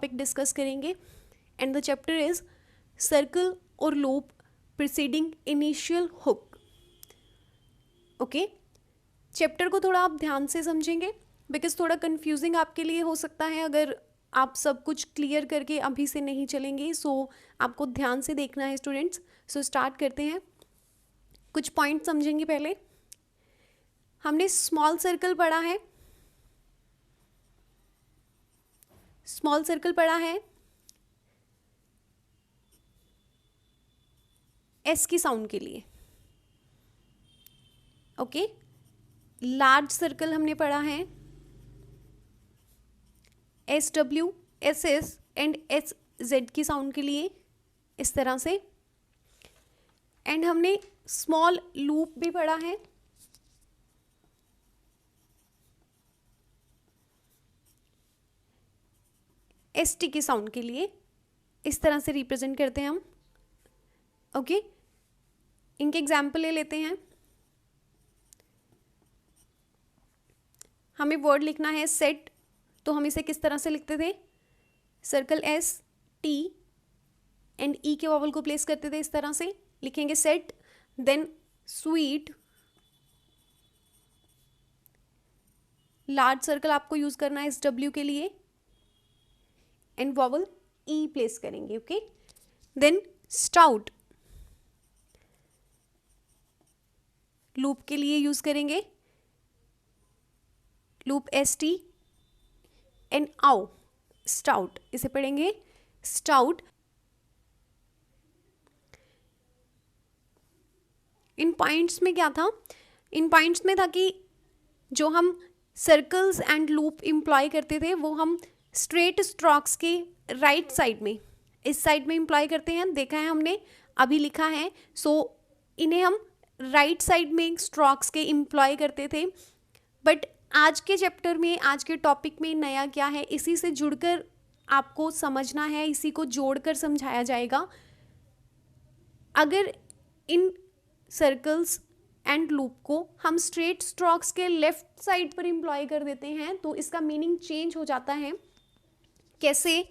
Topic discuss करेंगे and the chapter is circle और loop preceding initial hook. Okay, chapter को थोड़ा आप ध्यान से समझेंगे बिकॉज थोड़ा कंफ्यूजिंग आपके लिए हो सकता है अगर आप सब कुछ क्लियर करके अभी से नहीं चलेंगे। सो आपको ध्यान से देखना है स्टूडेंट्स। सो स्टार्ट करते हैं। कुछ पॉइंट समझेंगे। पहले हमने स्मॉल सर्कल पढ़ा है, स्मॉल सर्कल पढ़ा है एस की साउंड के लिए। ओके, लार्ज सर्कल हमने पढ़ा है S W, S S and S Z की साउंड के लिए, इस तरह से। एंड हमने स्मॉल लूप भी पढ़ा है एस टी की साउंड के लिए, इस तरह से रिप्रेजेंट करते हैं हम। ओके, इनके एग्जाम्पल ले लेते हैं। हमें वर्ड लिखना है सेट, तो हम इसे किस तरह से लिखते थे? सर्कल एस टी एंड ई के वॉवल को प्लेस करते थे, इस तरह से लिखेंगे set. Then sweet, large circle आपको यूज करना है एस डब्ल्यू के लिए एंड वॉवल ई प्लेस करेंगे। ओके, देन स्टाउट लूप के लिए यूज करेंगे loop S T and ow stout, इसे पढ़ेंगे स्टाउट। इन पॉइंट्स में क्या था? इन पॉइंट्स में था कि जो हम सर्कल्स एंड लूप इम्प्लॉय करते थे वो हम स्ट्रेट स्ट्रोक्स के राइट साइड में, इस साइड में इम्प्लॉय करते हैं, देखा है हमने, अभी लिखा है। सो इन्हें हम राइट साइड में स्ट्रोक्स के इम्प्लॉय करते थे। बट आज के चैप्टर में, आज के टॉपिक में नया क्या है, इसी से जुड़कर आपको समझना है, इसी को जोड़कर समझाया जाएगा। अगर इन सर्कल्स एंड लूप को हम स्ट्रेट स्ट्रोक्स के लेफ्ट साइड पर इम्प्लॉय कर देते हैं तो इसका मीनिंग चेंज हो जाता है। कैसे?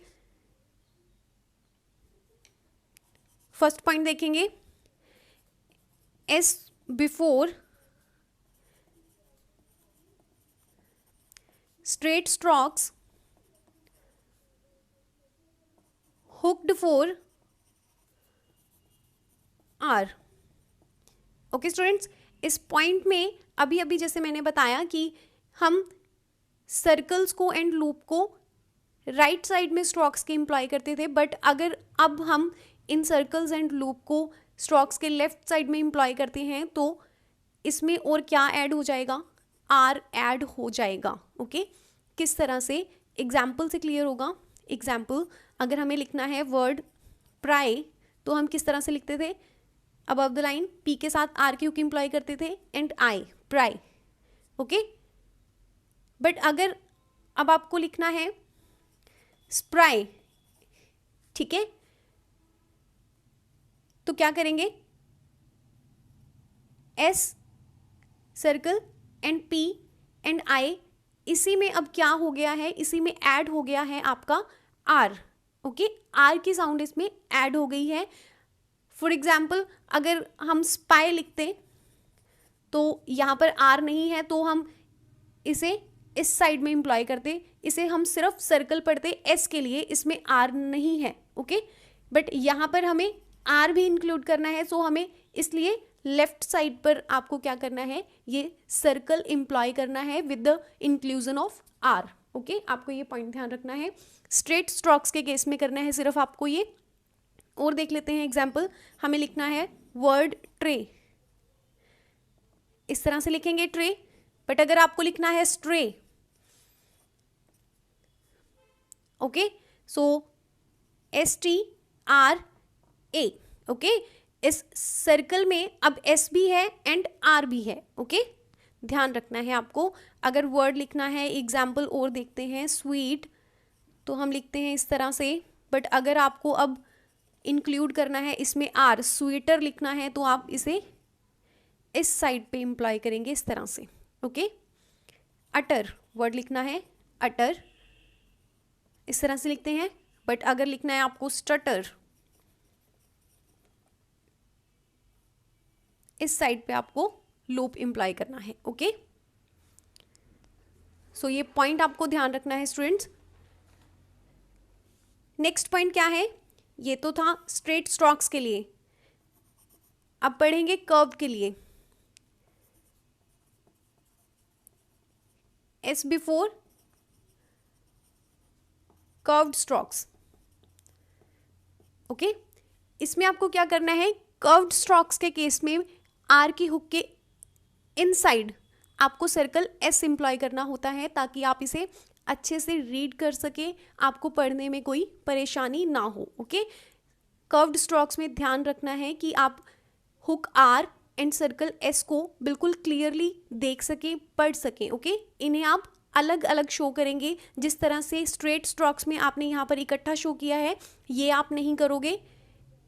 फर्स्ट पॉइंट देखेंगे, S before straight strokes hooked for R। Okay students, इस पॉइंट में अभी अभी जैसे मैंने बताया कि हम सर्कल्स को एंड लूप को राइट साइड में स्ट्रोक्स के इम्प्लॉय करते थे, बट अगर अब हम इन सर्कल्स एंड लूप को स्ट्रोक्स के लेफ्ट साइड में इम्प्लॉय करते हैं तो इसमें और क्या ऐड हो जाएगा? आर ऐड हो जाएगा। ओके, किस तरह से? एग्जाम्पल से क्लियर होगा। एग्जाम्पल, अगर हमें लिखना है वर्ड प्राई तो हम किस तरह से लिखते थे? अबव द लाइन पी के साथ आर की हुक इम्प्लॉय करते थे and I, price. Okay, but अगर अब आपको लिखना है स्प्राई, ठीक है, तो क्या करेंगे? S circle and P and I, इसी में अब क्या हो गया है? इसी में ऐड हो गया है आपका आर। ओके, आर की साउंड इसमें ऐड हो गई है। फॉर एग्जाम्पल, अगर हम स्पाई लिखते तो यहाँ पर आर नहीं है तो हम इसे इस साइड में इम्प्लॉय करते, इसे हम सिर्फ सर्कल पढ़ते एस के लिए, इसमें आर नहीं है। ओके, बट यहाँ पर हमें आर भी इंक्लूड करना है, सो हमें इसलिए लेफ्ट साइड पर आपको क्या करना है? ये सर्कल इम्प्लॉय करना है with the inclusion of R. Okay, आपको ये पॉइंट ध्यान रखना है। स्ट्रेट स्ट्रोक्स के केस में करना है सिर्फ आपको ये। और देख लेते हैं एग्जाम्पल। हमें लिखना है वर्ड ट्रे, इस तरह से लिखेंगे ट्रे, बट अगर आपको लिखना है stray, okay, so S T R A. Okay, इस सर्कल में अब एस भी है एंड आर भी है। ओके, ध्यान रखना है आपको। अगर वर्ड लिखना है, एग्जाम्पल और देखते हैं, स्वीट, तो हम लिखते हैं इस तरह से, बट अगर आपको अब इंक्लूड करना है इसमें आर, स्वीटर लिखना है, तो आप इसे इस साइड पे इम्प्लॉय करेंगे इस तरह से। ओके, अटर वर्ड लिखना है, अटर, इस तरह से लिखते हैं बट अगर लिखना है आपको स्टटर, इस साइड पे आपको लूप इम्प्लाई करना है। ओके, सो ये पॉइंट आपको ध्यान रखना है स्टूडेंट्स। नेक्स्ट पॉइंट क्या है, ये तो था स्ट्रेट स्ट्रोक्स के लिए, अब पढ़ेंगे कर्व के लिए। S before curved strokes. Okay, इसमें आपको क्या करना है, कर्व्ड स्ट्रोक्स के केस में आर की हुक के इनसाइड आपको सर्कल एस एम्प्लॉय करना होता है, ताकि आप इसे अच्छे से रीड कर सके, आपको पढ़ने में कोई परेशानी ना हो। ओके, कर्व्ड स्ट्रोक्स में ध्यान रखना है कि आप hook R and circle S को बिल्कुल क्लियरली देख सकें, पढ़ सकें। ओके, इन्हें आप अलग अलग शो करेंगे, जिस तरह से स्ट्रेट स्ट्रोक्स में आपने यहाँ पर इकट्ठा शो किया है, ये आप नहीं करोगे।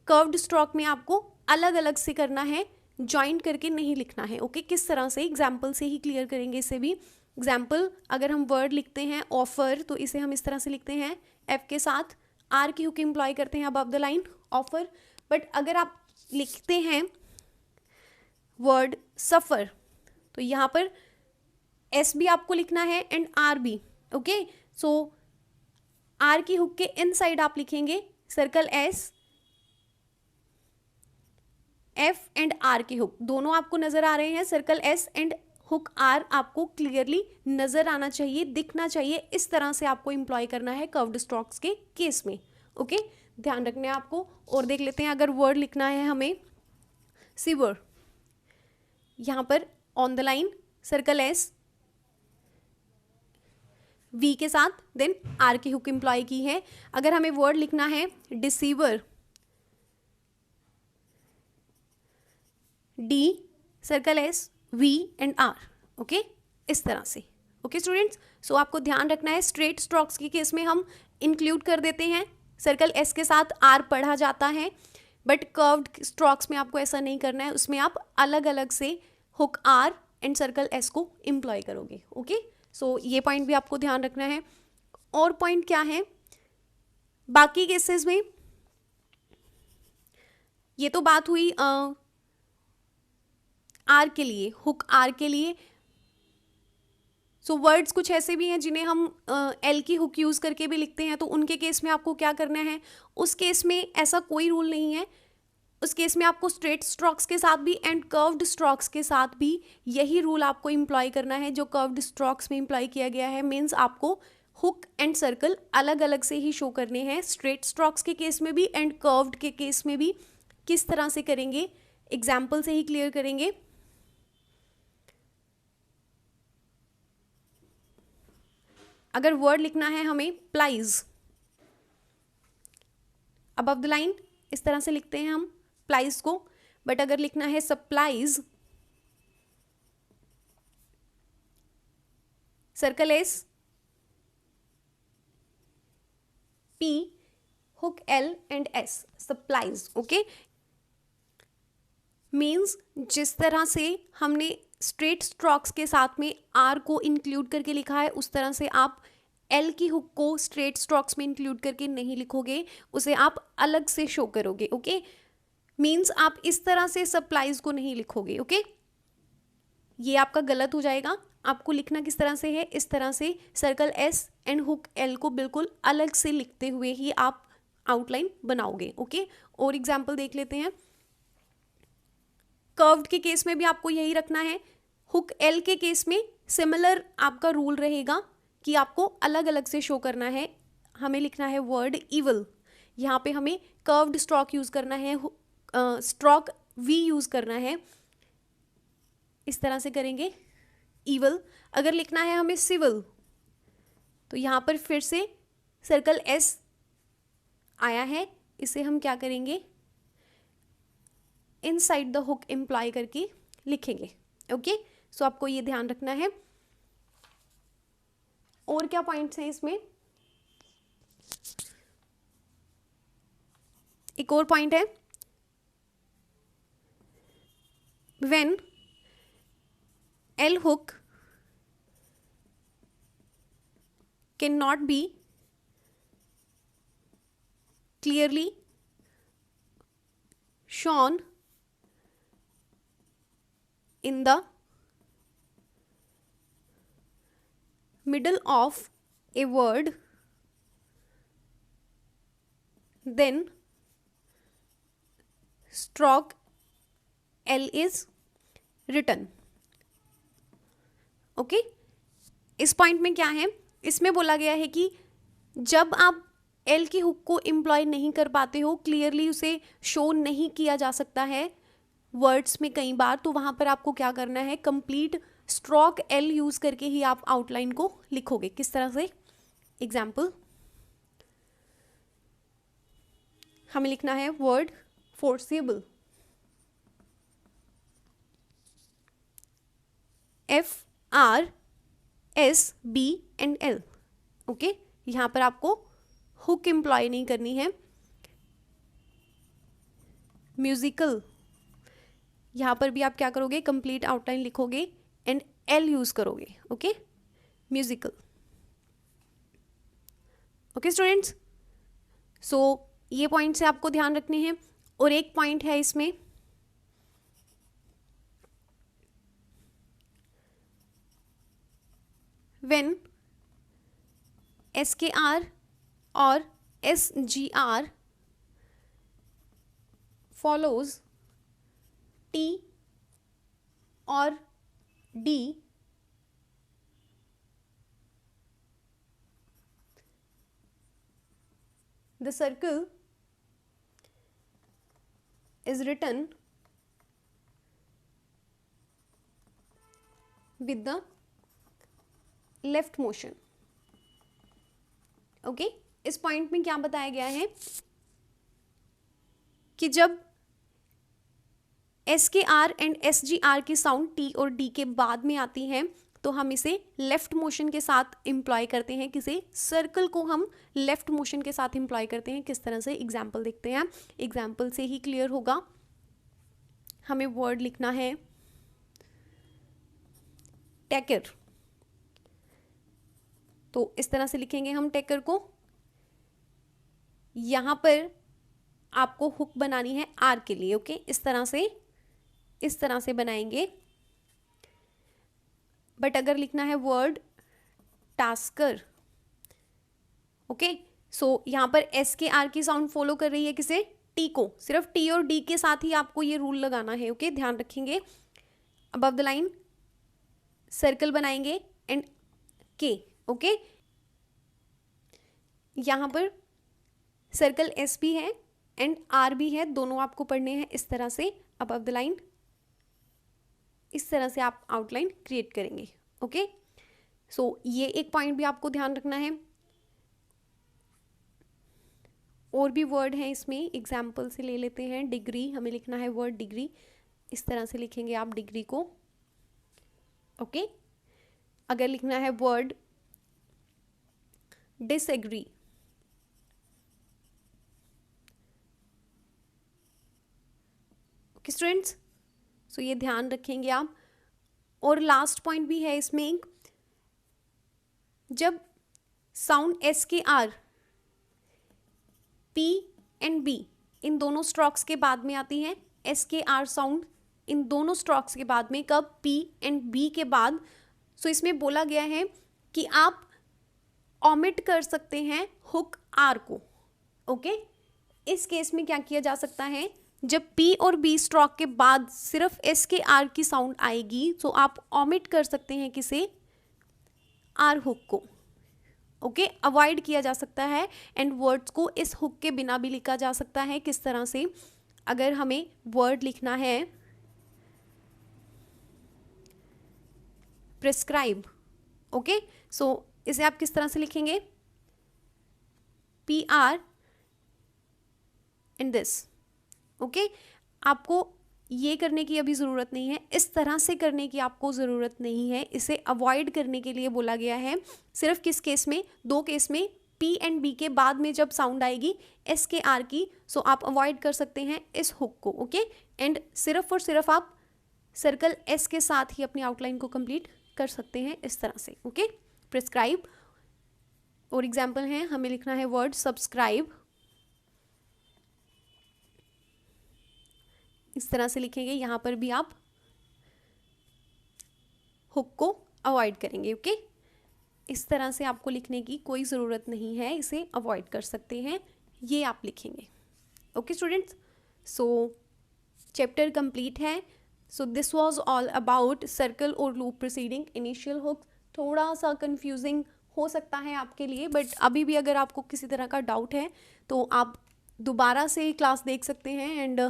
कर्व्ड स्ट्रोक में आपको अलग अलग से करना है, ज्वाइंट करके नहीं लिखना है। ओके, किस तरह से, एग्जाम्पल से ही क्लियर करेंगे इसे भी। एग्जाम्पल, अगर हम वर्ड लिखते हैं ऑफर, तो इसे हम इस तरह से लिखते हैं, एफ के साथ आर की हुक एम्प्लॉय करते हैं above the line offer. But अगर आप लिखते हैं वर्ड सफ़र, तो यहाँ पर एस भी आपको लिखना है एंड आर भी। ओके, सो आर की हुक के इनसाइड आप लिखेंगे circle S, F and R की हुक दोनों आपको नजर आ रहे हैं, circle S and hook R आपको क्लियरली नजर आना चाहिए, दिखना चाहिए। इस तरह से आपको एम्प्लॉय करना है कर्व्ड स्ट्रोक्स के केस में। ओके, ध्यान रखना है आपको। और देख लेते हैं, अगर वर्ड लिखना है हमें सीवर, यहाँ पर on the line circle S, V के साथ देन आर की हुक एम्प्लॉय की है। अगर हमें वर्ड लिखना है deceiver, D circle S, V and R. Okay, इस तरह से। ओके स्टूडेंट्स, सो आपको ध्यान रखना है, स्ट्रेट स्ट्रोक्स के केस में हम इंक्लूड कर देते हैं, सर्कल एस के साथ आर पढ़ा जाता है, बट कर्व्ड स्ट्रोक्स में आपको ऐसा नहीं करना है, उसमें आप अलग अलग से hook R and circle S को एम्प्लॉय करोगे। ओके, सो ये पॉइंट भी आपको ध्यान रखना है। और पॉइंट क्या है बाकी केसेस में, ये तो बात हुई आर के लिए, हुक आर के लिए। सो वर्ड्स कुछ ऐसे भी हैं जिन्हें हम एल की हुक यूज़ करके भी लिखते हैं, तो उनके केस में आपको क्या करना है, उस केस में ऐसा कोई रूल नहीं है। उस केस में आपको स्ट्रेट स्ट्रोक्स के साथ भी एंड कर्व्ड स्ट्रोक्स के साथ भी यही रूल आपको इम्प्लॉय करना है जो कर्व्ड स्ट्रोक्स में इम्प्लॉय किया गया है। मीन्स आपको हुक एंड सर्कल अलग अलग से ही शो करने हैं, स्ट्रेट स्ट्रोक्स के केस में भी एंड कर्व्ड के केस में भी। किस तरह से करेंगे, एग्जाम्पल से ही क्लियर करेंगे। अगर वर्ड लिखना है हमें प्लाइज, अबव द लाइन इस तरह से लिखते हैं हम प्लाइज को, बट अगर लिखना है supplies, circle S, P, hook L and S, supplies. Okay, means जिस तरह से हमने स्ट्रेट स्ट्रोक्स के साथ में आर को इंक्लूड करके लिखा है, उस तरह से आप एल की हुक को स्ट्रेट स्ट्रोक्स में इंक्लूड करके नहीं लिखोगे, उसे आप अलग से शो करोगे। ओके, मीन्स आप इस तरह से सप्लाइज को नहीं लिखोगे। ओके, ये आपका गलत हो जाएगा। आपको लिखना किस तरह से है, इस तरह से circle S and hook L को बिल्कुल अलग से लिखते हुए ही आप आउटलाइन बनाओगे। ओके, और एग्जाम्पल देख लेते हैं। कर्व्ड के केस में भी आपको यही रखना है। हुक एल के केस में सिमिलर आपका रूल रहेगा कि आपको अलग अलग से शो करना है। हमें लिखना है वर्ड इवल, यहाँ पे हमें कर्व्ड स्ट्रोक यूज करना है, स्ट्रोक वी यूज करना है, इस तरह से करेंगे इवल। अगर लिखना है हमें सिविल, तो यहाँ पर फिर से सर्कल एस आया है, इसे हम क्या करेंगे, इनसाइड द हुक एम्प्लॉय करके लिखेंगे। ओके, सो आपको ये ध्यान रखना है। और क्या पॉइंट्स हैं इसमें, एक और पॉइंट है, when L hook can not be clearly shown in the middle of a word, then stroke L is written. Okay इस पॉइंट में क्या है, इसमें बोला गया है कि जब आप एल की हुक को एम्प्लॉय नहीं कर पाते हो, क्लियरली उसे शो नहीं किया जा सकता है वर्ड्स में कई बार, तो वहां पर आपको क्या करना है, कंप्लीट स्ट्रोक एल यूज करके ही आप आउटलाइन को लिखोगे. किस तरह से, एग्जाम्पल हमें लिखना है वर्ड फोर्सेबल, FRSB ओके. यहां पर आपको हुक एम्प्लॉय नहीं करनी है. म्यूजिकल, यहां पर भी आप क्या करोगे, कंप्लीट आउटलाइन लिखोगे एंड एल यूज करोगे. Okay, musical. ओके स्टूडेंट्स, सो ये पॉइंट से आपको ध्यान रखने हैं. और एक पॉइंट है इसमें, when SKR or SGR follows T or D, the circle is written with the left motion. Okay, इस पॉइंट में क्या बताया गया है कि जब SKR एंड SGR की साउंड T और D के बाद में आती है तो हम इसे लेफ्ट मोशन के साथ एम्प्लॉय करते हैं. किसे, सर्कल को हम लेफ्ट मोशन के साथ एम्प्लॉय करते हैं. किस तरह से, एग्जाम्पल देखते हैं. एग्जाम्पल से ही क्लियर होगा. हमें वर्ड लिखना है टेकर, तो इस तरह से लिखेंगे हम टेकर को. यहां पर आपको हुक बनानी है आर के लिए. ओके, इस तरह से बनाएंगे. बट अगर लिखना है वर्ड टास्कर, ओके, सो यहां पर एस के आर की साउंड फॉलो कर रही है किसे, टी को. सिर्फ टी और डी के साथ ही आपको ये रूल लगाना है. ओके, ध्यान रखेंगे. अबव द लाइन सर्कल बनाएंगे एंड के. ओके, यहां पर सर्कल एस भी है एंड आर भी है, दोनों आपको पढ़ने हैं इस तरह से. अबव द लाइन इस तरह से आप आउटलाइन क्रिएट करेंगे. ओके, सो ये एक पॉइंट भी आपको ध्यान रखना है. और भी वर्ड हैं इसमें, एग्जाम्पल से ले लेते हैं. डिग्री, हमें लिखना है वर्ड डिग्री. इस तरह से लिखेंगे आप डिग्री को. ओके, अगर लिखना है वर्ड डिसएग्री, ओके स्टूडेंट्स, सो ये ध्यान रखेंगे आप. और लास्ट पॉइंट भी है इसमें, जब साउंड एस के R P and be in दोनों स्ट्रोक्स के बाद में आती है. एस के आर साउंड इन दोनों स्ट्रोक्स के बाद में, कब, पी एंड बी के बाद. सो इसमें बोला गया है कि आप ओमिट कर सकते हैं हुक आर को. ओके, इस केस में क्या किया जा सकता है, जब P और B स्ट्रोक के बाद सिर्फ S के R की साउंड आएगी तो आप ओमिट कर सकते हैं किसे, R हुक को. ओके, अवॉइड किया जा सकता है एंड वर्ड्स को इस हुक के बिना भी लिखा जा सकता है. किस तरह से, अगर हमें वर्ड लिखना है प्रिस्क्राइब. ओके, सो इसे आप किस तरह से लिखेंगे, PR एंड दिस. ओके, आपको ये करने की अभी ज़रूरत नहीं है, इस तरह से करने की आपको ज़रूरत नहीं है. इसे अवॉइड करने के लिए बोला गया है. सिर्फ किस केस में, दो केस में, P एंड B के बाद में जब साउंड आएगी S के R की, सो आप अवॉइड कर सकते हैं इस हुक को. ओके, एंड सिर्फ और सिर्फ आप सर्कल S के साथ ही अपनी आउटलाइन को कंप्लीट कर सकते हैं इस तरह से. Okay, prescribe. और एग्जाम्पल हैं, हमें लिखना है वर्ड सब्सक्राइब. इस तरह से लिखेंगे, यहाँ पर भी आप हुक को अवॉइड करेंगे। ओके, इस तरह से आपको लिखने की कोई ज़रूरत नहीं है, इसे अवॉइड कर सकते हैं, ये आप लिखेंगे। Okay students, so chapter complete है। So this was all about circle और लूप प्रीसीडिंग इनिशियल हुक। थोड़ा सा कंफ्यूजिंग हो सकता है आपके लिए, बट अभी भी अगर आपको किसी तरह का डाउट है तो आप दोबारा से क्लास देख सकते हैं एंड